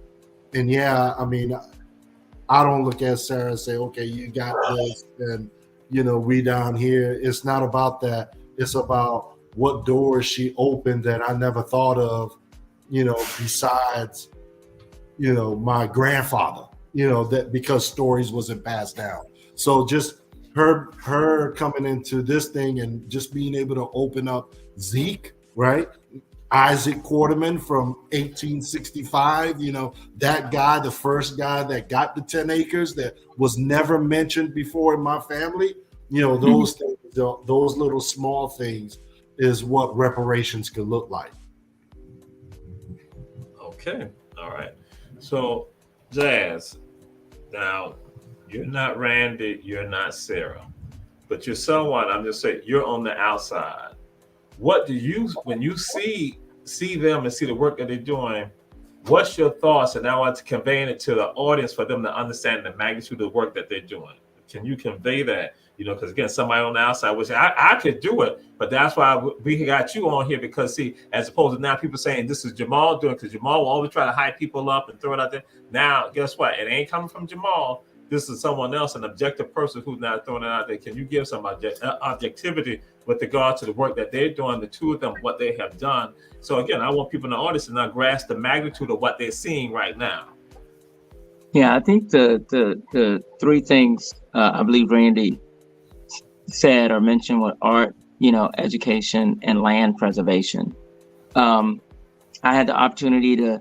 and yeah, I mean, I don't look at Sarah and say, okay, you got this, and we down here. It's not about that. It's about what doors she opened that I never thought of, besides, my grandfather, that because stories wasn't passed down. So just her coming into this thing and just being able to open up Zeke, right? Isaac Quarterman from 1865, that guy, the first guy that got the 10 acres that was never mentioned before in my family, those things, those little small things is what reparations could look like. Okay, all right. So, Jazz, now you're not Randy, you're not Sarah, but you're someone, I'm just saying, you're on the outside. What do you, when you see them and see the work that they're doing, what's your thoughts? And I want to convey it to the audience for them to understand the magnitude of the work that they're doing. Can you convey that? Because again, somebody on the outside would say, I could do it, but that's why we got you on here, because see, as opposed to now people saying this is Jamal doing, because Jamal will always try to hype people up and throw it out there. Now, guess what? It ain't coming from Jamal. This is someone else, an objective person who's not throwing it out there. Can you give some objectivity with regard to the work that they're doing, the two of them, what they have done? So again, I want people in the audience to now grasp the magnitude of what they're seeing right now. Yeah, I think the three things I believe Randy said or mentioned were art, education, and land preservation. I had the opportunity to,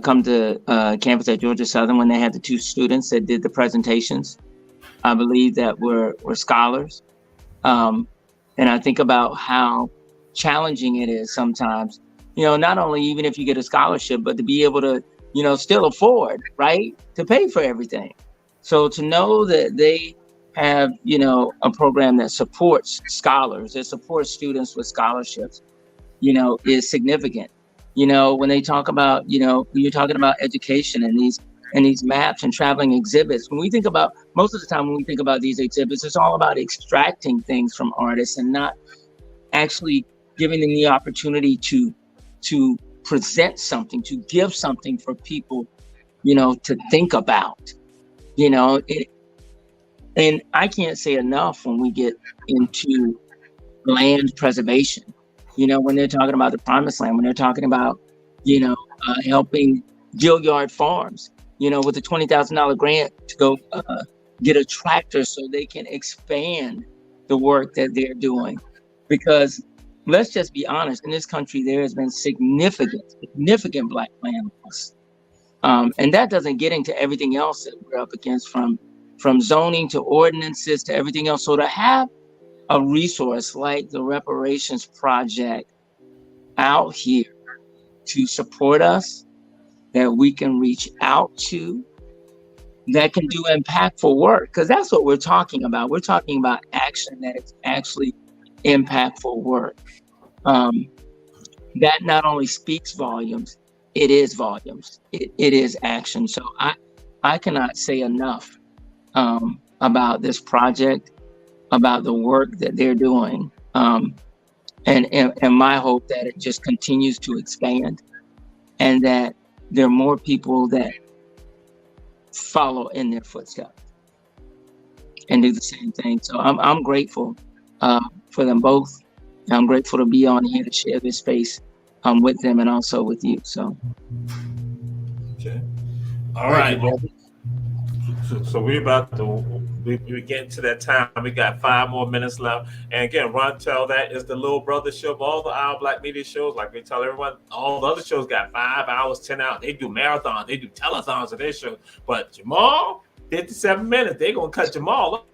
come to campus at Georgia Southern when they had the two students that did the presentations. I believe that were scholars. And I think about how challenging it is sometimes, not only even if you get a scholarship, but to be able to, still afford, right, to pay for everything. So to know that they have, a program that supports scholars, that supports students with scholarships, is significant. When they talk about, when you're talking about education and these maps and traveling exhibits, when we think about, most of the time when we think about these exhibits, it's all about extracting things from artists and not actually giving them the opportunity to present something, to give something for people, to think about, and I can't say enough when we get into land preservation, when they're talking about the promised land, when they're talking about, helping Gilliard Farms, with a $20,000 grant to go get a tractor so they can expand the work that they're doing. Because let's just be honest, in this country, there has been significant Black land loss. And that doesn't get into everything else that we're up against, from zoning to ordinances to everything else. So to have a resource like the Reparations Project out here to support us, that we can reach out to, that can do impactful work, because that's what we're talking about. We're talking about action that is actually impactful work. That not only speaks volumes, it is volumes. It is action. So I cannot say enough about this project, about the work that they're doing, and my hope that it just continues to expand, and that there are more people that follow in their footsteps and do the same thing. So I'm grateful for them both. I'm grateful to be on here to share this space with them and also with you. So, okay, all right. So we're about to we're getting to that time. We got 5 more minutes left. And again, Ron Tell, that is the little brother show of all the Our Black Media shows. Like we tell everyone, all the other shows got 5 hours, 10 hours. They do marathons, they do telethons of their shows. But Jamal, 57 minutes, they're gonna cut Jamal up.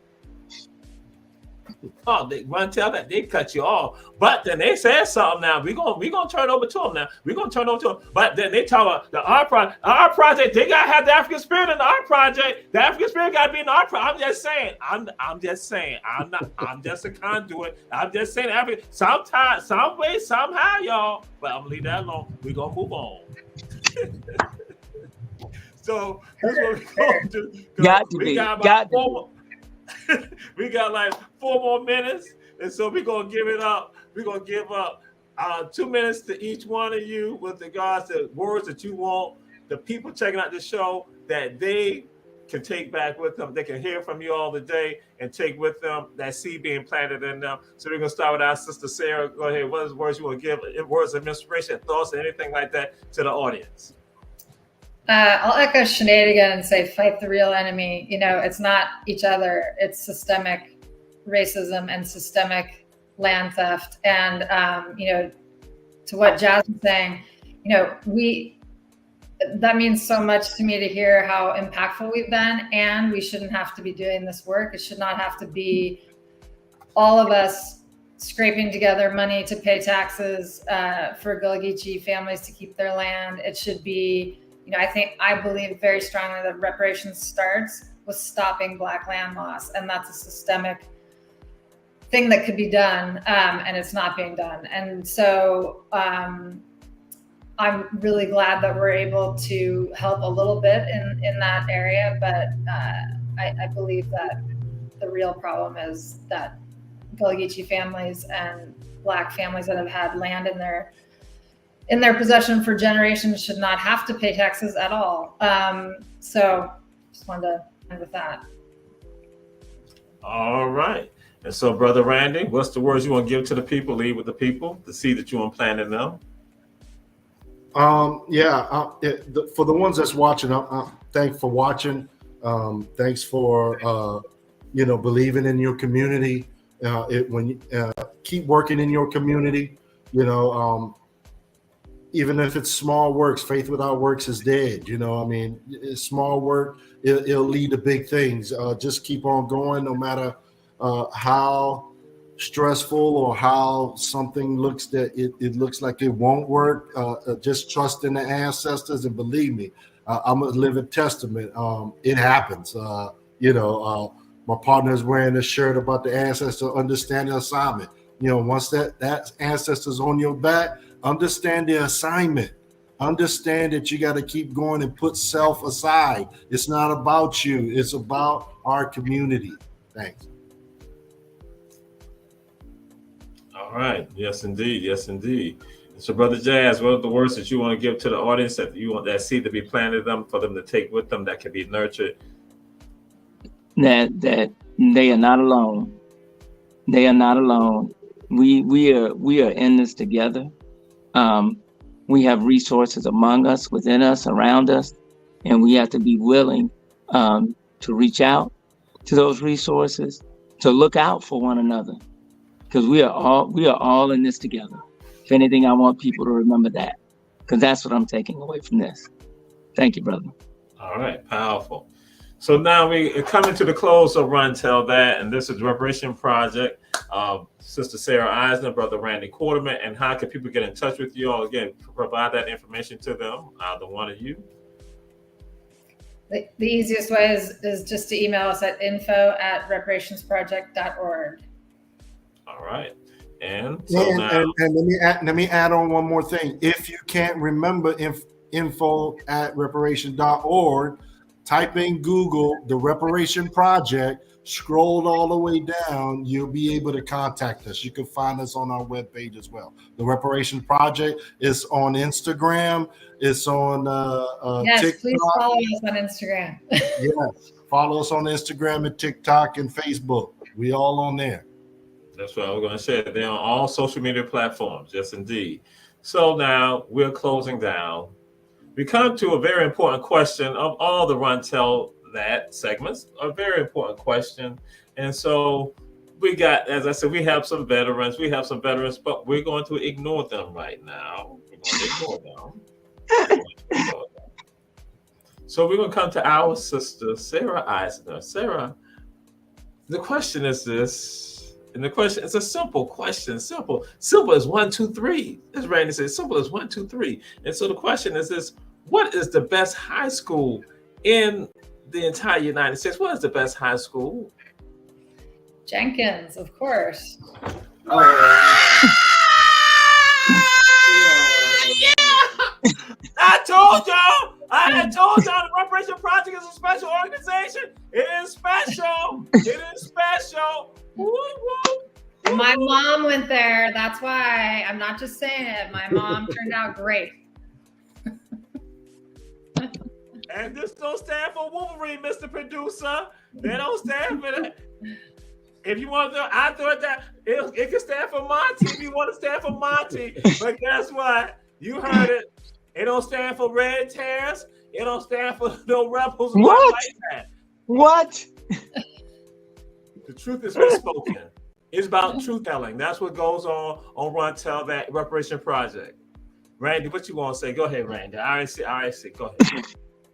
Oh, they Ron Tell that they cut you off, but then they said something. Now we gonna turn over to them. Now we're gonna turn over to them. But then they talk about the art project. They gotta have the African spirit in the art project. The African spirit gotta be in the art project. I'm just saying. I'm just saying. I'm just a conduit. I'm just saying. African. Sometimes, some way, somehow, y'all. But I'm gonna leave that alone. We gonna move on. So this is what we gonna do. We got like 4 more minutes, and so we're gonna give it up. We're gonna give up 2 minutes to each one of you with regards to words that you want the people checking out the show that they can take back with them. They can hear from you all the day and take with them that seed being planted in them. So we're gonna start with our sister Sarah. Go ahead. What is words you want to give? Words of inspiration, thoughts, anything like that to the audience? I'll echo Sinead again and say, fight the real enemy. It's not each other. It's systemic racism and systemic land theft. And, to what Jazz was saying, that means so much to me to hear how impactful we've been, and we shouldn't have to be doing this work. It should not have to be all of us scraping together money to pay taxes for Gullah Geechee families to keep their land. It should be, I believe very strongly that reparations starts with stopping Black land loss, and that's a systemic thing that could be done, and it's not being done. And so I'm really glad that we're able to help a little bit in that area, but I believe that the real problem is that Gullah Geechee families and Black families that have had land in their possession for generations should not have to pay taxes at all. So just wanted to end with that. All right. And so, Brother Randy, what's the words you want to give to the people, leave with the people, the seed that you want to plant in them? For the ones that's watching, thanks for watching. Thanks for believing in your community. Keep working in your community. Even if it's small works, faith without works is dead. It's small work. It'll lead to big things. Just keep on going, no matter how stressful or how something looks that it looks like it won't work. Just trust in the ancestors, and believe me, I'm a living testament. It happens. My partner is wearing a shirt about the ancestor understanding assignment. Once that ancestor's on your back, understand the assignment. Understand that you got to keep going and put self aside. It's not about you. It's about our community. Thanks. All right. Yes, indeed. Yes, indeed. So, Brother Jazz, what are the words that you want to give to the audience that you want that seed to be planted them, for them to take with them, that can be nurtured? That they are not alone. They are not alone. We are in this together. We have resources among us, within us, around us, and we have to be willing to reach out to those resources, to look out for one another, because we are all in this together. If anything, I want people to remember that, because that's what I'm taking away from this. Thank you, brother. All right, powerful. So now we are coming to the close of Run Tell That, and this is the Reparation Project. Sister Sarah Eisner, Brother Randy Quarterman, and how can people get in touch with you all? Again, provide that information to them, either one of you. The easiest way is just to email us at info@reparationsproject.org. All right. And so let me add on one more thing. If you can't remember info@reparation.org, type in Google the Reparation Project, scroll all the way down, you'll be able to contact us. You can find us on our webpage as well. The Reparation Project is on Instagram. It's on yes, TikTok. Please follow us on Instagram. Yes, follow us on Instagram and TikTok and Facebook. We all on there. That's what I was going to say. They're on all social media platforms. Yes, indeed. So now we're closing down. We come to a very important question of all the Run Tell That segments, a very important question. And so we got, as I said, we have some veterans, but we're going to ignore them right now. We're going to ignore them. So we're going to come to our sister, Sarah Eisner. Sarah, the question is this, and the question is a simple question. Simple as 1, 2, 3. As Randy said, simple as 1, 2, 3. And so the question is this: what is the best high school in the entire United States? What is the best high school? Jenkins, of course. I told y'all the Reparation Project is a special organization. It is special. Woo-woo. My mom went there. That's why I'm not just saying it. My mom turned out great. And this don't stand for Wolverine, Mr. Producer. They don't stand for that. If you want to, I thought that it can stand for Monty if you want to stand for Monty. But guess what? You heard it. It don't stand for Red Terrors. It don't stand for no rebels. What? Like that. What? The truth is been spoken. It's about truth telling. That's what goes on Run Tell That Reparation Project. Randy, what you want to say? Go ahead, Randy. I see. Go ahead.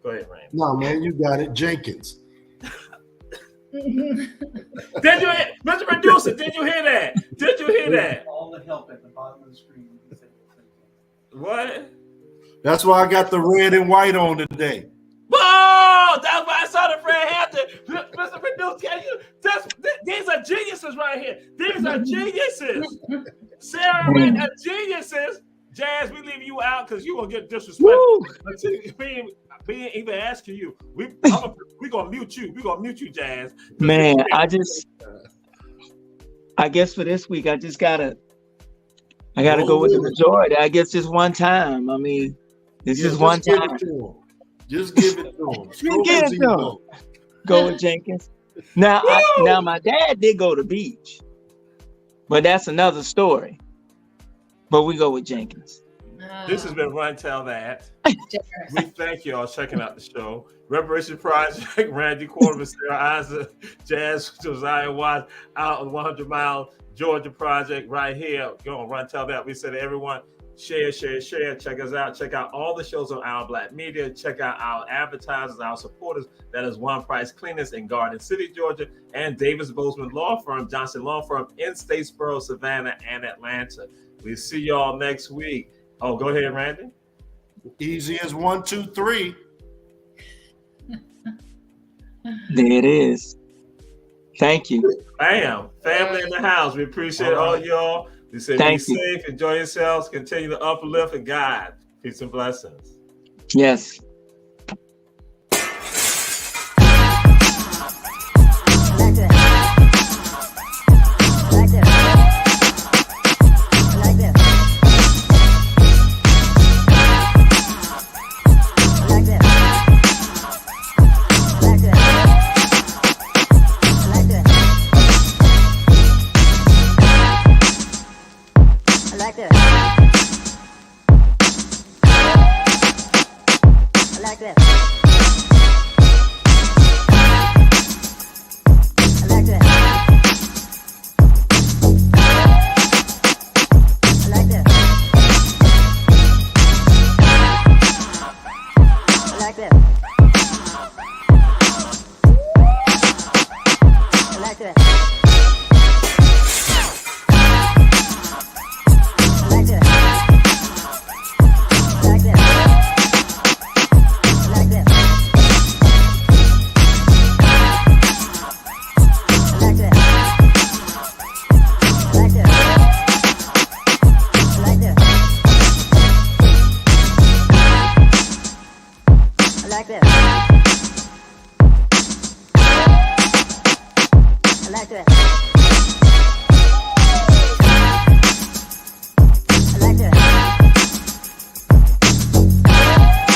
Go ahead, Randy. No, man, you got it. Jenkins. Did you hear, Mr. Producer, did you hear that? All the help at the bottom of the screen. What? That's why I got the red and white on today. Oh, that's why I saw the Fred Hampton. Mr. Producer, these are geniuses right here. These are geniuses. Sarah and Randy are geniuses. Jazz, we leave you out because you gonna get disrespected. Woo! We ain't even asking you. We gonna mute you. We gonna mute you, Jazz. Man, I guess for this week, I gotta go with the majority. I guess just one time. I mean, it's just one time. Just give it to him. Go with Jenkins. Now my dad did go to the beach, but that's another story. But we go with Jenkins. This has been Run Tell That. We thank you all checking out the show. Reparations Project, Randy Quarterman, Sarah Isaac, Jazz, Josiah Watts, out on 100 Mile Georgia Project right here. Go on Run Tell That. We said to everyone, share. Check us out. Check out all the shows on Our Black Media. Check out our advertisers, our supporters. That is One Price Cleaners in Garden City, Georgia, and Davis Bozeman Law Firm, Johnson Law Firm in Statesboro, Savannah, and Atlanta. We'll see y'all next week. Oh, go ahead, Randy. Easy as 1, 2, 3. There it is. Thank you. Bam. Family in the house. We appreciate all y'all. We say be safe, enjoy yourselves, continue to uplift and guide. Peace and blessings. Yes. I like that.